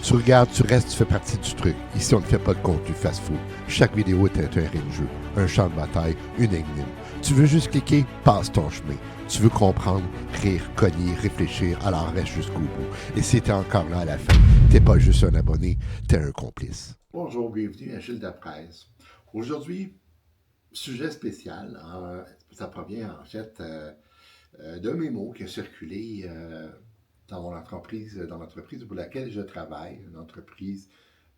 Tu regardes, tu restes, tu fais partie du truc. Ici, on ne fait pas de contenu fast-food. Chaque vidéo est un terrain de jeu, un champ de bataille, une énigme. Tu veux juste cliquer, passe ton chemin. Tu veux comprendre, rire, cogner, réfléchir, alors reste jusqu'au bout. Et si t'es encore là à la fin, t'es pas juste un abonné, t'es un complice. Bonjour, bienvenue à Gilles Dapresse. Aujourd'hui, sujet spécial. Ça provient en fait d'un mémo qui a circulé dans l'entreprise pour laquelle je travaille, une entreprise,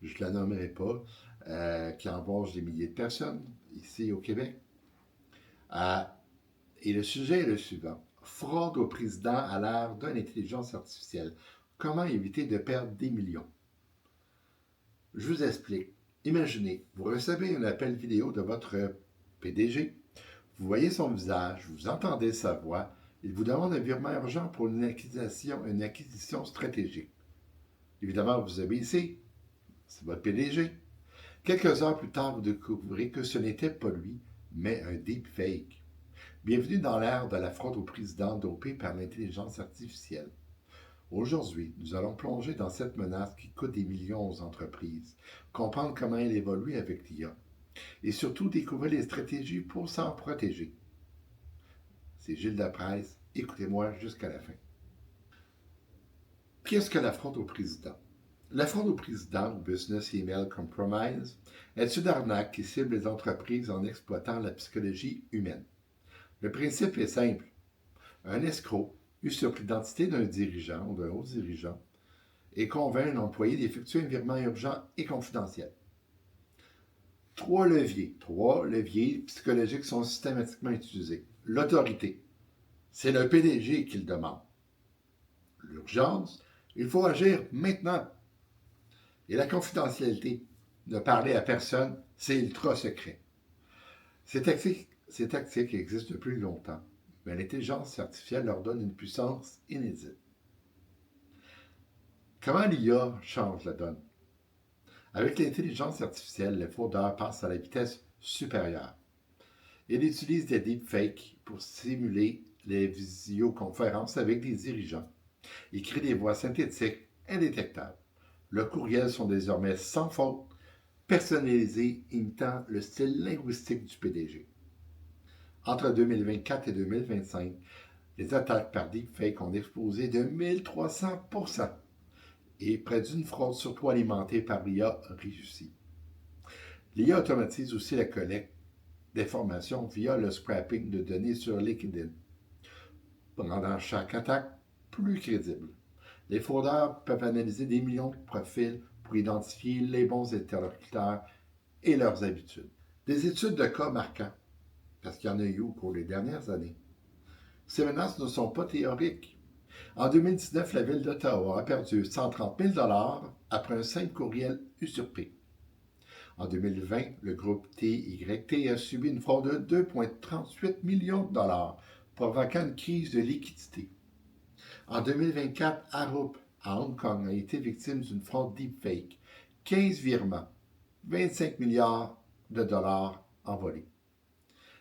je ne la nommerai pas, qui embauche des milliers de personnes ici au Québec. Et le sujet est le suivant. Fraude au président à l'ère d'une intelligence artificielle. Comment éviter de perdre des millions? Je vous explique. Imaginez, vous recevez un appel vidéo de votre PDG, vous voyez son visage, vous entendez sa voix, il vous demande un virement urgent pour une acquisition stratégique. Évidemment, vous obéissez, c'est votre PDG. Quelques heures plus tard, vous découvrez que ce n'était pas lui, mais un deepfake. Bienvenue dans l'ère de la fraude au président dopée par l'intelligence artificielle. Aujourd'hui, nous allons plonger dans cette menace qui coûte des millions aux entreprises, comprendre comment elle évolue avec l'IA, et surtout découvrir les stratégies pour s'en protéger. C'est Gilles Dapresse, écoutez-moi jusqu'à la fin. Qu'est-ce que la fraude au président? La fraude au président, ou Business Email Compromise, est une arnaque qui cible les entreprises en exploitant la psychologie humaine. Le principe est simple. Un escroc usurpe l'identité d'un dirigeant ou d'un haut dirigeant et convainc un employé d'effectuer un virement urgent et confidentiel. Trois leviers psychologiques sont systématiquement utilisés. L'autorité, c'est le PDG qui le demande. L'urgence, il faut agir maintenant. Et la confidentialité, ne parler à personne, c'est ultra secret. Ces tactiques existent depuis longtemps, mais l'intelligence artificielle leur donne une puissance inédite. Comment l'IA change la donne? Avec l'intelligence artificielle, les fraudeurs passent à la vitesse supérieure. Ils utilisent des deepfakes pour simuler les visioconférences avec des dirigeants. Ils créent des voix synthétiques indétectables. Leurs courriels sont désormais sans faute, personnalisés, imitant le style linguistique du PDG. Entre 2024 et 2025, les attaques par deepfake ont explosé de 1300% et près d'une fraude surtout alimentée par l'IA réussie. L'IA automatise aussi la collecte d'informations via le scrapping de données sur LinkedIn, rendant chaque attaque plus crédible. Les fraudeurs peuvent analyser des millions de profils pour identifier les bons interlocuteurs et leurs habitudes. Des études de cas marquants, parce qu'il y en a eu au cours des dernières années. Ces menaces ne sont pas théoriques. En 2019, la ville d'Ottawa a perdu 130 000 après un simple courriel usurpé. En 2020, le groupe TYT a subi une fraude de 2,38 millions de dollars, provoquant une crise de liquidité. En 2024, Arup, à Hong Kong, a été victime d'une fraude deepfake. 15 virements, 25 milliards de dollars envolés.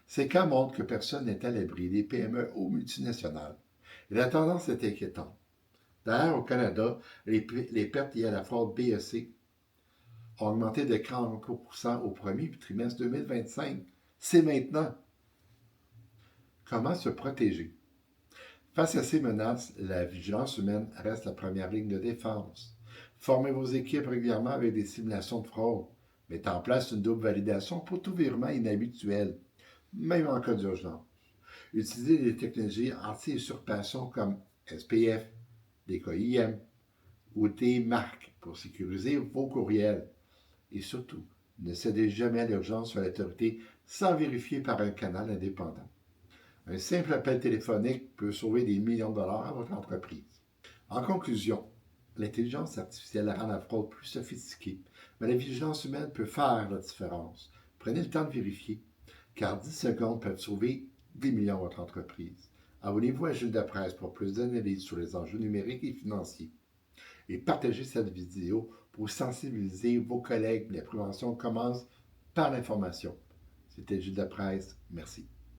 Ces cas montrent que personne n'est à l'abri des PME ou multinationales. Et la tendance est inquiétante. D'ailleurs, au Canada, les pertes liées à la fraude BEC ont augmenté de 43% au premier trimestre 2025. C'est maintenant. Comment se protéger? Face à ces menaces, la vigilance humaine reste la première ligne de défense. Formez vos équipes régulièrement avec des simulations de fraude. Mettez en place une double validation pour tout virement inhabituel, même en cas d'urgence. Utilisez des technologies anti-usurpation comme SPF, des KIM ou des marques pour sécuriser vos courriels. Et surtout, ne cédez jamais à l'urgence sur l'autorité sans vérifier par un canal indépendant. Un simple appel téléphonique peut sauver des millions de dollars à votre entreprise. En conclusion, l'intelligence artificielle rend la fraude plus sophistiquée, mais la vigilance humaine peut faire la différence. Prenez le temps de vérifier, car 10 secondes peuvent sauver des millions à votre entreprise. Abonnez-vous à Gilles Dapresse pour plus d'analyses sur les enjeux numériques et financiers. Et partagez cette vidéo pour sensibiliser vos collègues. La prévention commence par l'information. C'était Gilles Dapresse. Merci.